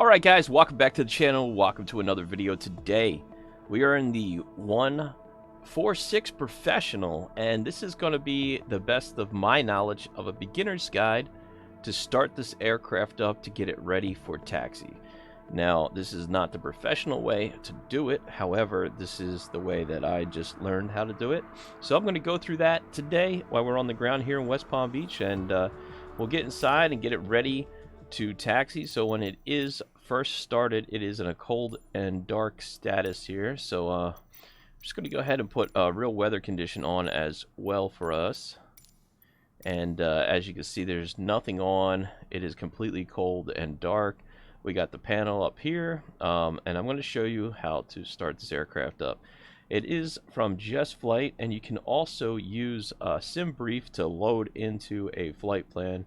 Alright guys, welcome back to the channel. Welcome to another video. Today we are in the 146 Professional, and this is going to be the best of my knowledge of a beginner's guide to start this aircraft up to get it ready for taxi. Now, this is not the professional way to do it. However, this is the way that I just learned how to do it. So I'm going to go through that today while we're on the ground here in West Palm Beach, and we'll get inside and get it ready to taxi. So when it is first started, it is in a cold and dark status here. So I'm just going to go ahead and put a real weather condition on as well for us. And as you can see, there's nothing on. It is completely cold and dark. We got the panel up here, and I'm going to show you how to start this aircraft up. It is from JUSTFLIGHT, and you can also use SimBrief to load into a flight plan,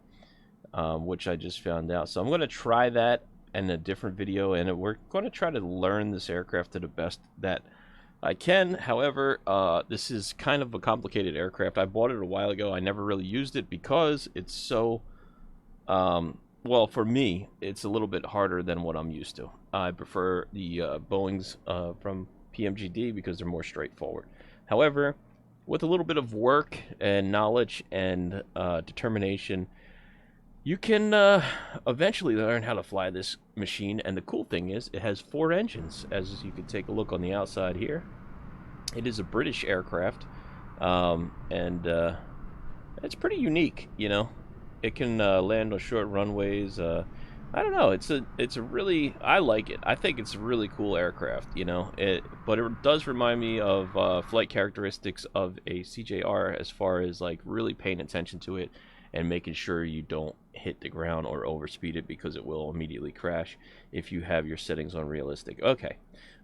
which I just found out. So I'm going to try that in a different video, and we're going to try to learn this aircraft to the best that I can. However, this is kind of a complicated aircraft. I bought it a while ago. I never really used it because it's so well, for me, it's a little bit harder than what I'm used to. I prefer the Boeings from PMGD because they're more straightforward. However, with a little bit of work and knowledge and determination, you can eventually learn how to fly this machine. And the cool thing is it has 4 engines, as you can take a look on the outside here. It is a British aircraft, and it's pretty unique, you know. It can land on short runways. I don't know. It's a really, I like it. I think it's a really cool aircraft, you know. But it does remind me of flight characteristics of a CJR, as far as like really paying attention to it and making sure you don't hit the ground or overspeed it, because it will immediately crash if you have your settings on realistic. Okay,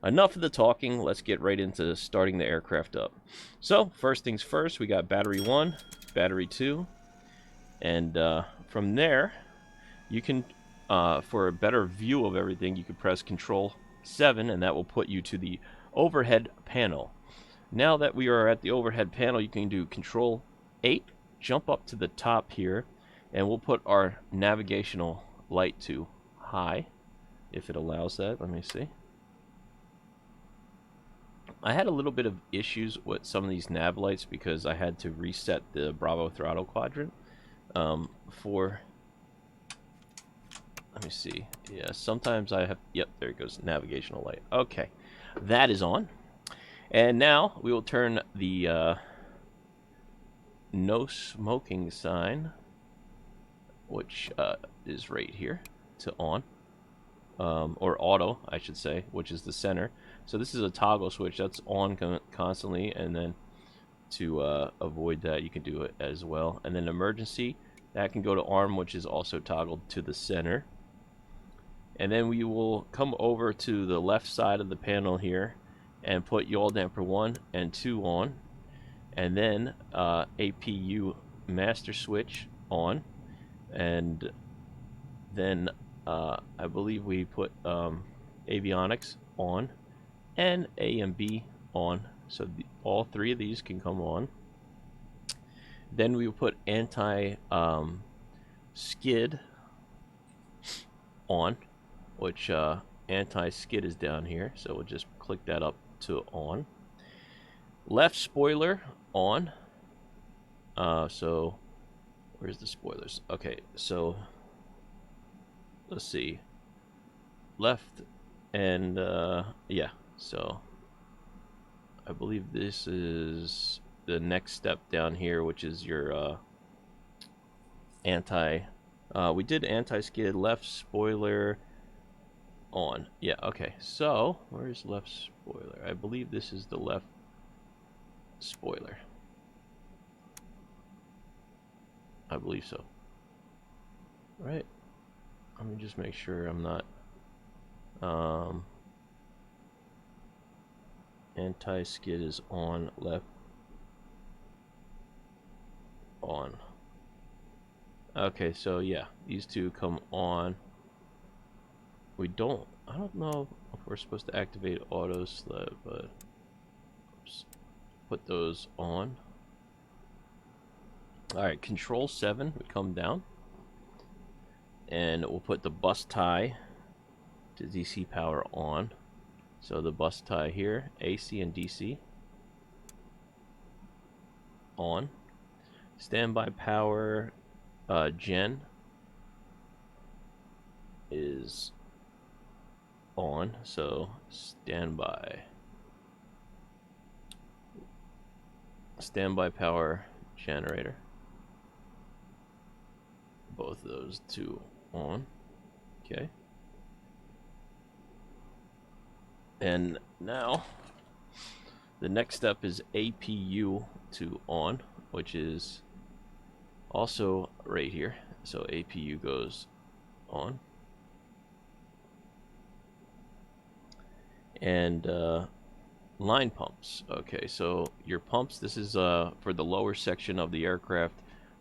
enough of the talking. Let's get right into starting the aircraft up. So first things first, we got battery 1, battery 2. And from there, you can, for a better view of everything, you can press Control 7, and that will put you to the overhead panel. Now that we are at the overhead panel, you can do Control 8, jump up to the top here, and we'll put our navigational light to high, if it allows that. Let me see. I had a little bit of issues with some of these nav lights because I had to reset the Bravo throttle quadrant. Let me see. Yeah, sometimes I have, yep, there it goes, navigational light. Okay, that is on. And now we will turn the no smoking sign, which is right here, to on, or auto, I should say, which is the center. So this is a toggle switch that's on constantly, and then to avoid that, you can do it as well. And then emergency, that can go to arm, which is also toggled to the center. And then we will come over to the left side of the panel here and put yaw damper 1 and 2 on, and then APU master switch on, and then I believe we put avionics on and A and B on, so all 3 of these can come on. Then we will put anti skid on, which anti skid is down here, so we'll just click that up to on. Left spoiler on. So where's the spoilers? Okay, so let's see. Left and yeah, so I believe this is the next step down here, which is your we did anti-skid, left spoiler on. Yeah, okay, so where's left spoiler? I believe this is the left spoiler. I believe so. Right, let me just make sure I'm not anti-skid is on, left on. Okay, so yeah, these 2 come on. I don't know if we're supposed to activate auto sled, but oops, put those on. Alright, Control 7 would come down, and we'll put the bus tie to DC power on. So the bus tie here, AC and DC on. Standby power gen is on, so standby power generator, both of those two on. Okay, and now the next step is APU to on, which is also right here. So APU goes on. And line pumps. Okay, so your pumps, this is for the lower section of the aircraft.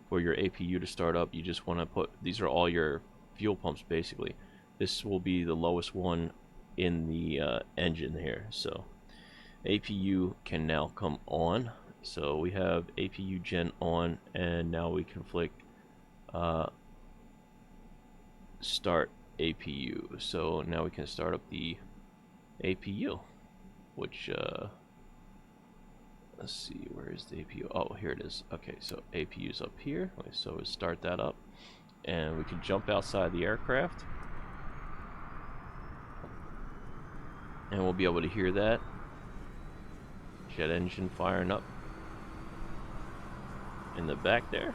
For your APU to start up, you just want to put, these are all your fuel pumps basically. This will be the lowest one in the engine here. So APU can now come on. So we have APU gen on, and now we can flick start APU. So now we can start up the APU, which let's see, where is the APU? Oh, here it is. Okay, so APU's up here. Okay, so we start that up, and we can jump outside the aircraft, and we'll be able to hear that jet engine firing up in the back there.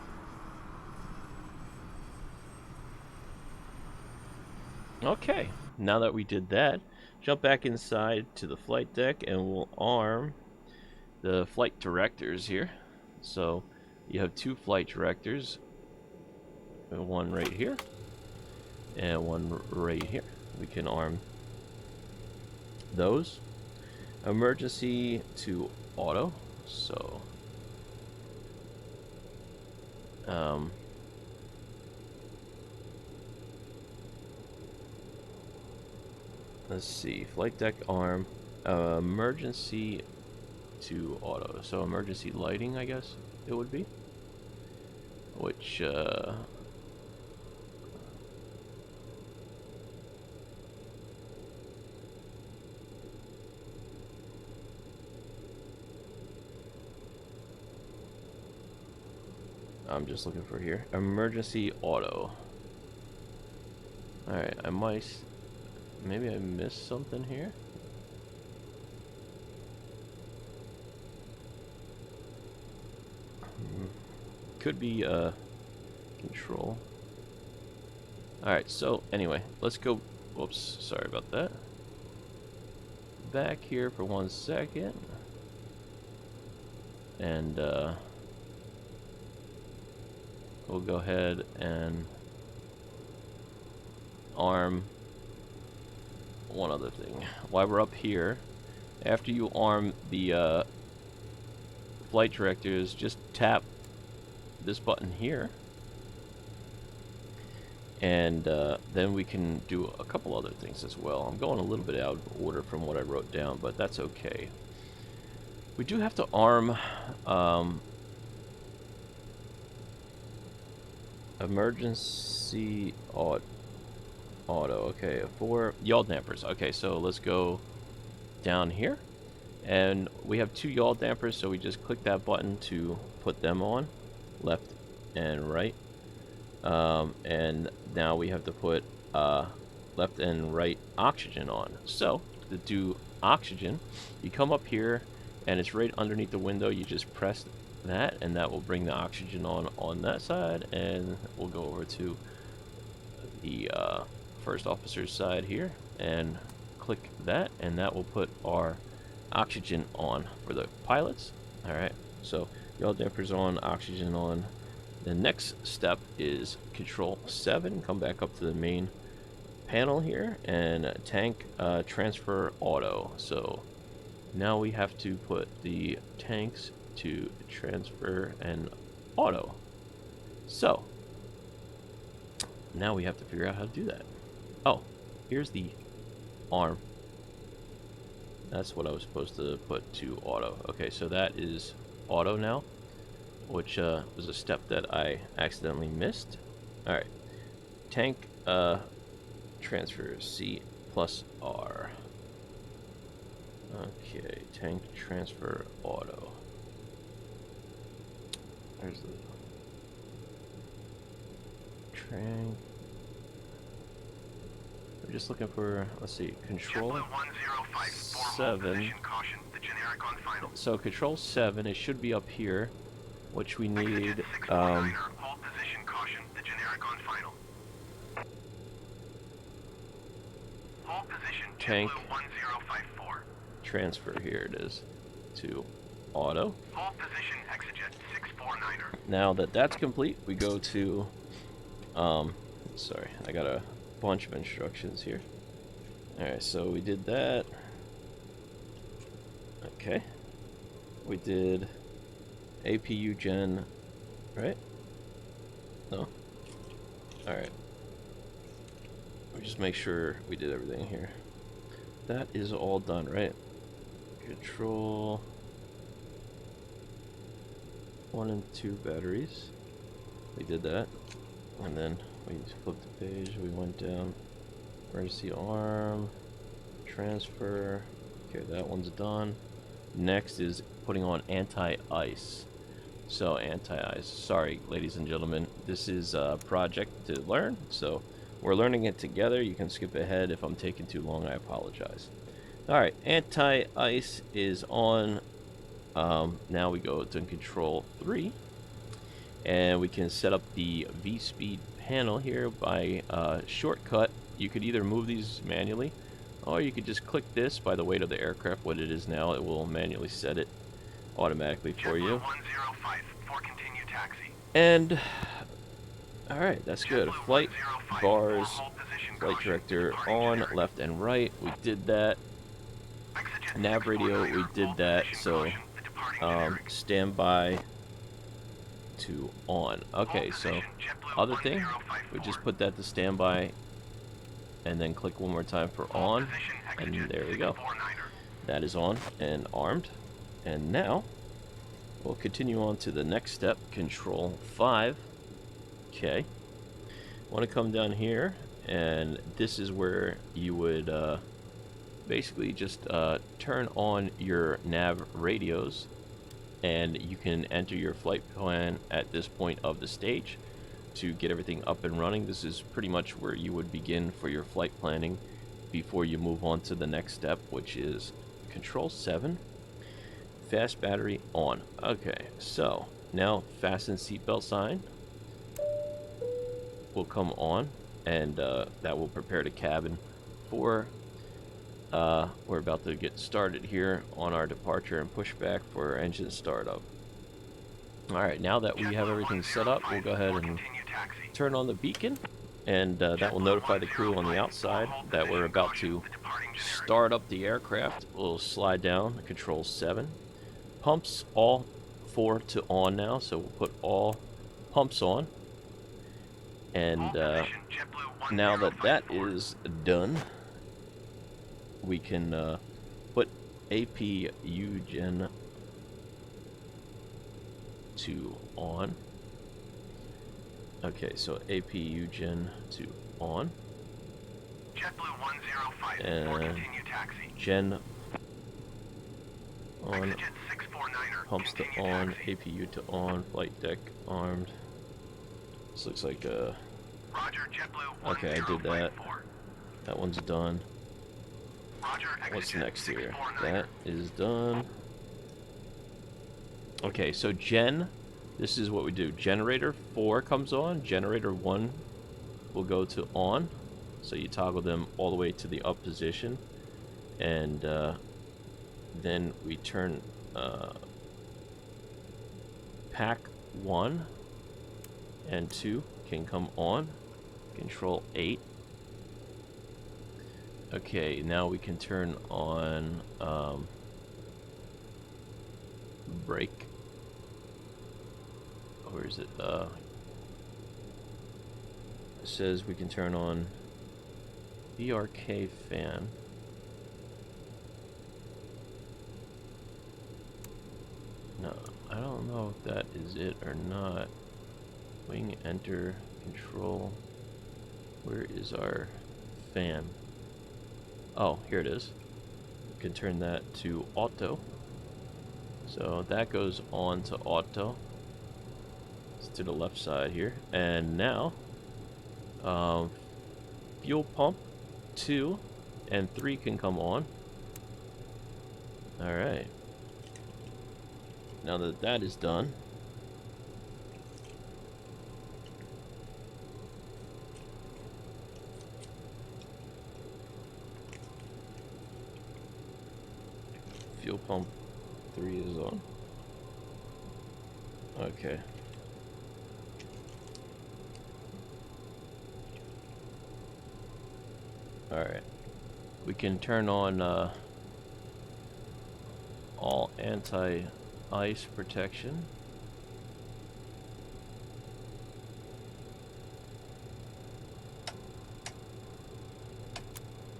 Okay, now that we did that, jump back inside to the flight deck, and we'll arm the flight directors here. So you have two flight directors, one right here and one right here. We can arm those. Emergency to auto. So let's see, flight deck arm, emergency to auto. So emergency lighting, I guess it would be, which I'm just looking for here. Emergency auto. Alright, I might, maybe I missed something here. Could be control. Alright, so anyway, let's go. Whoops, sorry about that. Back here for 1 second. And we'll go ahead and arm one other thing. While we're up here, after you arm the flight directors, just tap this button here, and then we can do a couple other things as well. I'm going a little bit out of order from what I wrote down, but that's okay. We do have to arm emergency auto. Okay, for yaw dampers. Okay, so let's go down here, and we have two yaw dampers, so we just click that button to put them on, left and right. And now we have to put left and right oxygen on. So to do oxygen, you come up here, and it's right underneath the window. You just press that, and that will bring the oxygen on that side, and we'll go over to the first officer's side here and click that, and that will put our oxygen on for the pilots. Alright, so yaw dampers on, oxygen on. The next step is control 7. Come back up to the main panel here, and tank transfer auto. So now we have to put the tanks to transfer and auto. So now we have to figure out how to do that. Oh, here's the arm. That's what I was supposed to put to auto. Okay, so that is auto now, which was a step that I accidentally missed. Alright, tank transfer C plus R. Okay, tank transfer auto. There's the tank. We're just looking for, let's see, control 7. So control 7, it should be up here, which we need, tank transfer, here it is, to auto. Now that that's complete, we go to, sorry, I got a bunch of instructions here. Alright, so we did that. Okay. We did APU gen, right? No? Alright. We just make sure we did everything here. That is all done, right? Control 1 and 2 batteries. We did that. And then we flipped the page, we went down. Emergency arm, transfer. Okay, that one's done. Next is putting on anti-ice. So anti-ice, sorry ladies and gentlemen, this is a project to learn, so we're learning it together. You can skip ahead if I'm taking too long, I apologize. Alright, anti-ice is on. Now we go to control 3, and we can set up the V-speed panel here by shortcut. You could either move these manually, or you could just click this by the weight of the aircraft. What it is now, it will manually set it automatically for you. And alright, that's good. Flight bars, flight director on, left and right, we did that. Nav radio, we did that. So standby to on. Okay, so other thing, we just put that to standby and then click one more time for on, and there we go. That is on and armed. And now we'll continue on to the next step, control 5. Okay, want to come down here, and this is where you would basically just turn on your nav radios, and you can enter your flight plan at this point of the stage to get everything up and running. This is pretty much where you would begin for your flight planning before you move on to the next step, which is control 7, fast battery on. Okay, so now fasten seatbelt sign will come on, and that will prepare the cabin for we're about to get started here on our departure and pushback for engine startup. Alright, now that we have everything set up, we'll go ahead and turn on the beacon, and that will notify the crew on the outside that we're about to start up the aircraft. We'll slide down control 7. Pumps all 4 to on now, so we'll put all pumps on. And now that that is done, we can put APU gen to on. Okay, so APU gen to on. JetBlue 105 and gen on, pumps to on, APU to on, flight deck armed. This looks like a... Okay, I did that. That one's done. What's next here? That is done. Okay, so this is what we do. Generator 4 comes on. Generator 1 will go to on. So you toggle them all the way to the up position. And then we turn pack 1 and 2 can come on. Control 8. Okay, now we can turn on brake. Where is it? It says we can turn on BRK fan. No, I don't know if that is it or not. Wing enter control. Where is our fan? Oh, here it is. We can turn that to auto. So that goes on to auto. It's to the left side here. And now, fuel pump 2 and 3 can come on. Alright. Now that that is done, fuel pump 3 is on. Okay. Alright. We can turn on all anti-ice protection.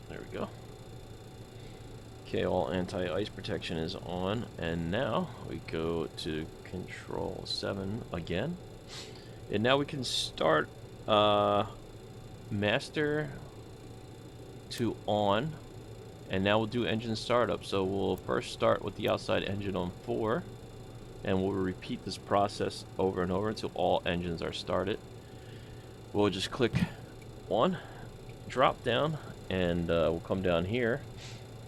There we go. Okay, all anti-ice protection is on, and now we go to control 7 again. And now we can start master to on, and now we'll do engine startup. So we'll first start with the outside engine on 4, and we'll repeat this process over and over until all engines are started. We'll just click 1, drop down, and we'll come down here,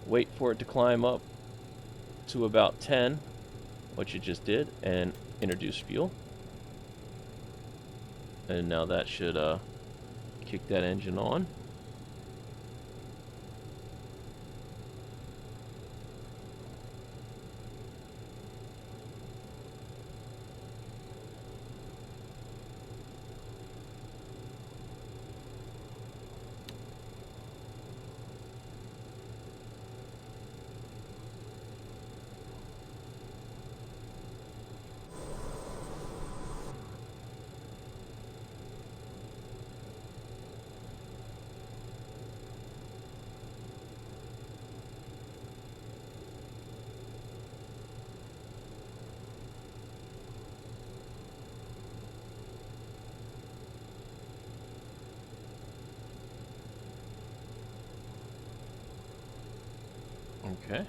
wait for it to climb up to about 10, which it just did, and introduce fuel. And now that should kick that engine on. Okay.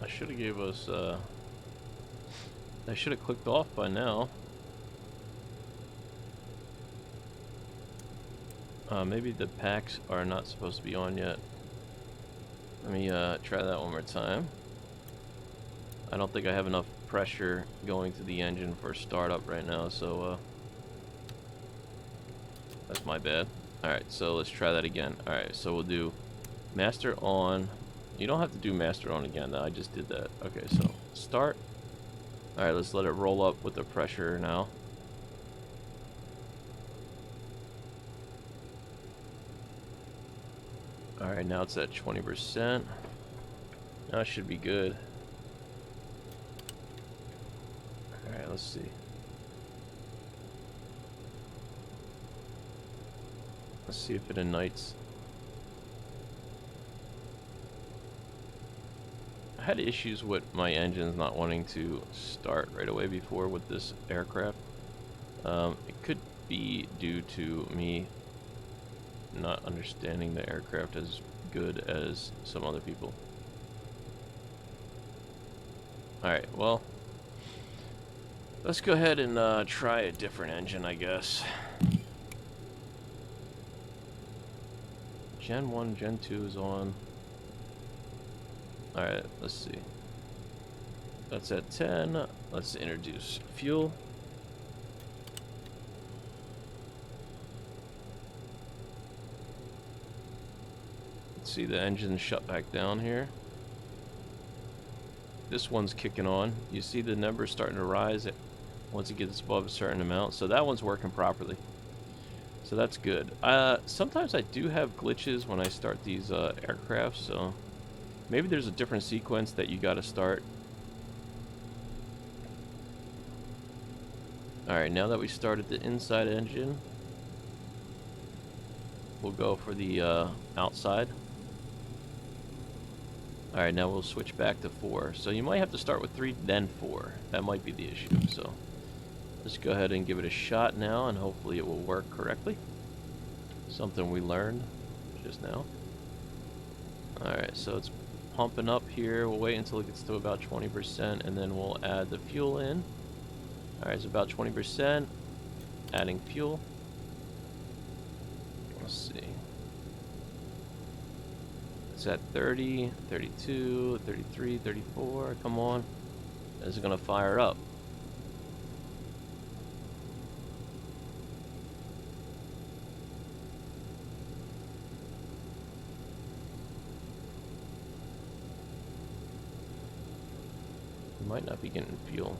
I should have gave us, I should have clicked off by now. Maybe the packs are not supposed to be on yet. Let me try that one more time. I don't think I have enough pressure going to the engine for startup right now, so that's my bad. Alright, so let's try that again. Alright, so we'll do master on. You don't have to do master on again, though. I just did that. Okay, so start. Alright, let's let it roll up with the pressure now. Alright, now it's at 20%. Now it should be good. Alright, let's see. Let's see if it ignites. I had issues with my engines not wanting to start right away before with this aircraft. It could be due to me not understanding the aircraft as good as some other people. Alright, well, let's go ahead and try a different engine, I guess. Gen 1, Gen 2 is on. Alright, let's see. That's at 10. Let's introduce fuel. Let's see the engine shut back down here. This one's kicking on. You see the numbers starting to rise once it gets above a certain amount. So that one's working properly. So that's good. Sometimes I do have glitches when I start these aircrafts, so maybe there's a different sequence that you gotta start. Alright, now that we started the inside engine, we'll go for the outside. Alright, now we'll switch back to 4. So you might have to start with 3, then 4. That might be the issue, so Let's go ahead and give it a shot now, and hopefully it will work correctly. Something we learned just now. Alright, so it's pumping up here. We'll wait until it gets to about 20%, and then we'll add the fuel in. Alright, it's about 20%. Adding fuel. Let's see. It's at 30, 32, 33, 34. Come on. This is going to fire up. Might not be getting fuel.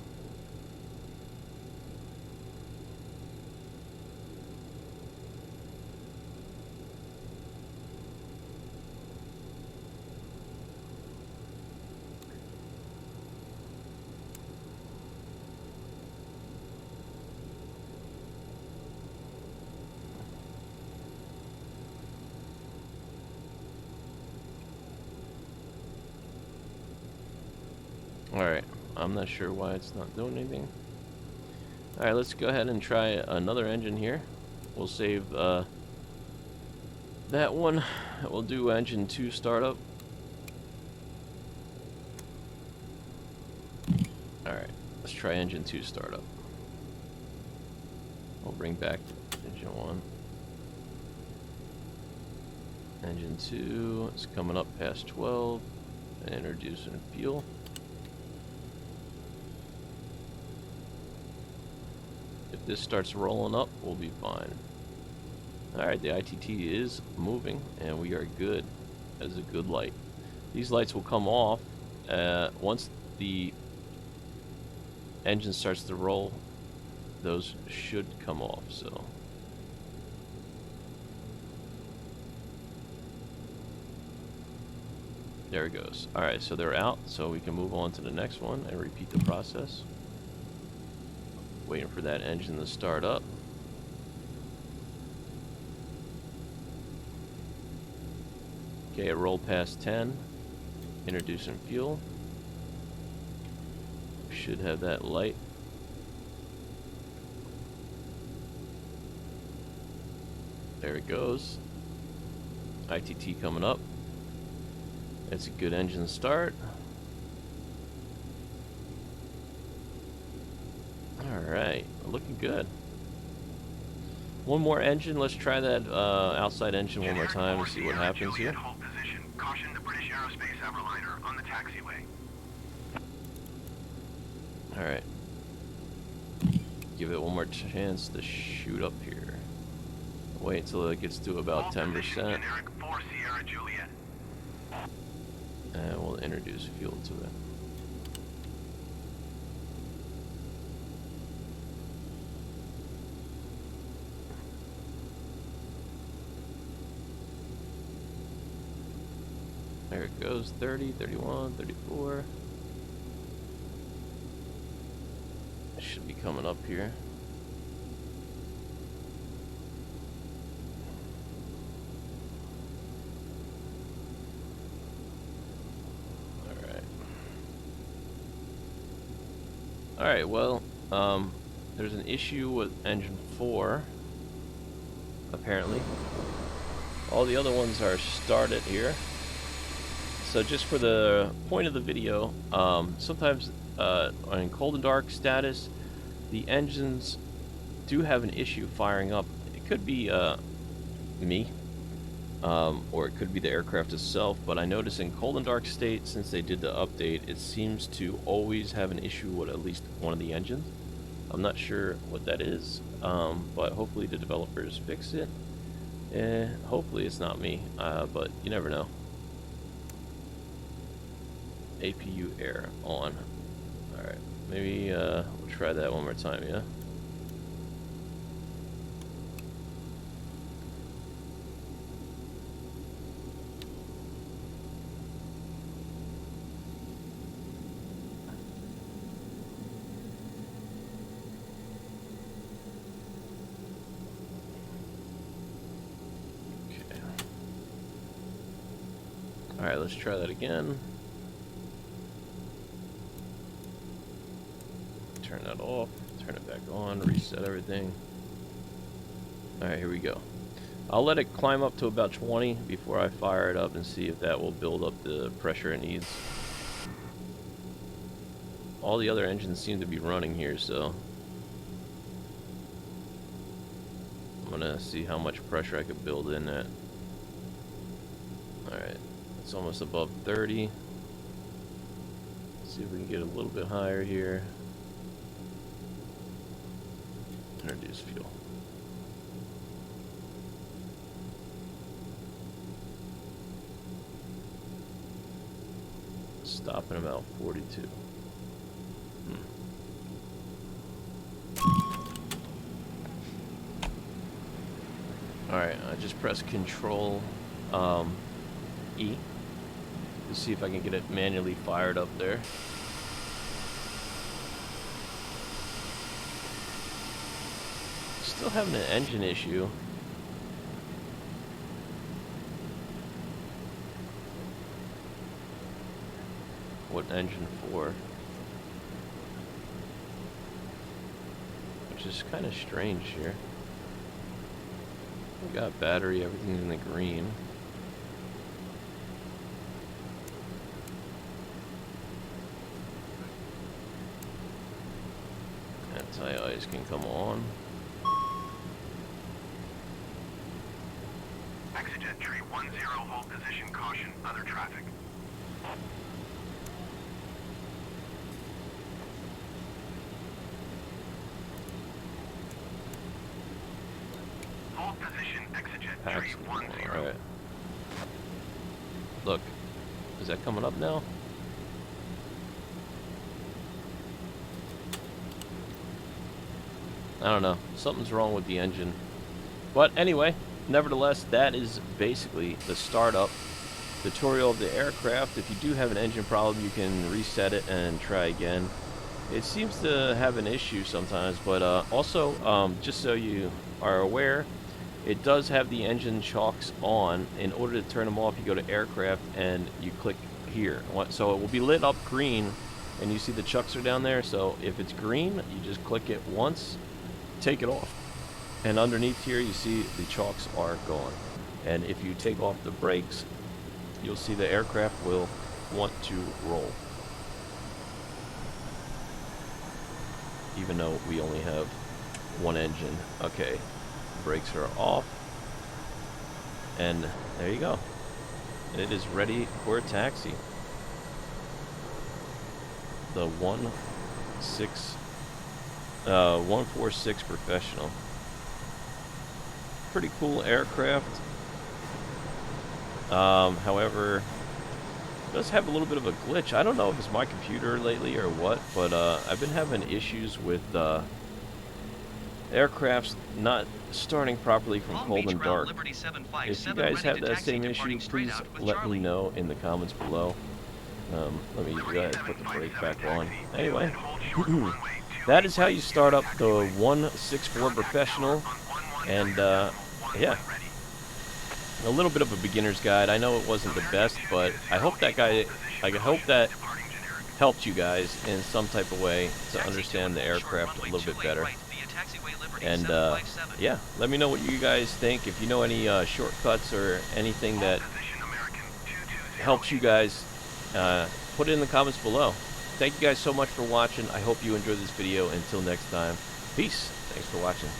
Alright, I'm not sure why it's not doing anything. Alright, let's go ahead and try another engine here. We'll save that one. We'll do engine 2 startup. Alright, let's try engine 2 startup. We'll bring back engine 1. Engine 2 is coming up past 12. And introducing fuel. If this starts rolling up, we'll be fine. Alright, the ITT is moving, and we are good. That is a good light. These lights will come off once the engine starts to roll. Those should come off, so. There it goes. Alright, so they're out, so we can move on to the next one and repeat the process. Waiting for that engine to start up. Okay, it rolled past 10. Introducing fuel. Should have that light. There it goes. ITT coming up. It's a good engine start. Alright, looking good. One more engine. Let's try that outside engine one more time and see what happens here. Caution the British Aerospace Avroliner on the taxiway. Alright. Give it one more chance to shoot up here. Wait until it gets to about 10%. And we'll introduce fuel to it. There it goes, 30, 31, 34. It should be coming up here. Alright, well, there's an issue with engine 4, apparently. All the other ones are started here. So just for the point of the video, sometimes in cold and dark status, the engines do have an issue firing up. It could be me, or it could be the aircraft itself, but I notice in cold and dark state, since they did the update, it seems to always have an issue with at least one of the engines. I'm not sure what that is, but hopefully the developers fix it. Hopefully it's not me, but you never know. APU air on. Alright, maybe we'll try that one more time, yeah? Okay. Alright, let's try that again. Turn that off, Turn it back on, reset everything. Alright, here we go. I'll let it climb up to about 20 before I fire it up and see if that will build up the pressure it needs. All the other engines seem to be running here, so I'm gonna see how much pressure I could build in that. Alright, it's almost above 30. Let's see if we can get a little bit higher here. Introduce fuel. Stopping about 42. Alright, I just pressed Control E to see if I can get it manually fired up there. Still having an engine issue. What engine for? Which is kind of strange here. We got battery, everything's in the green. Anti-ice can come on. Exit tree 10, hold position, caution, other traffic. Hold position, exit tree 10. Alright. Look, is that coming up now? I don't know. Something's wrong with the engine. But anyway, nevertheless, that is basically the startup tutorial of the aircraft. If you do have an engine problem, you can reset it and try again. It seems to have an issue sometimes, but also, just so you are aware, it does have the engine chocks on. In order to turn them off, you go to aircraft and you click here. So it will be lit up green, and you see the chucks are down there. So if it's green, you just click it once, take it off, and underneath here you see the chocks are gone. And if you take off the brakes, you'll see the aircraft will want to roll, even though we only have one engine. Okay, brakes are off, and there you go. It is ready for a taxi. The 146 Professional. Pretty cool aircraft. However, it does have a little bit of a glitch. I don't know if it's my computer lately or what, but I've been having issues with aircrafts not starting properly from cold and dark. If you guys have that same issue, please let me know in the comments below. Let me go ahead and put the brake back on. Anyway, that is how you start up the 164 Professional, and yeah, a little bit of a beginner's guide. I know it wasn't the best, but I hope that helped you guys in some type of way to understand the aircraft a little bit better. And yeah, let me know what you guys think. If you know any shortcuts or anything that helps you guys, put it in the comments below. Thank you guys so much for watching. I hope you enjoyed this video. Until next time, peace. Thanks for watching.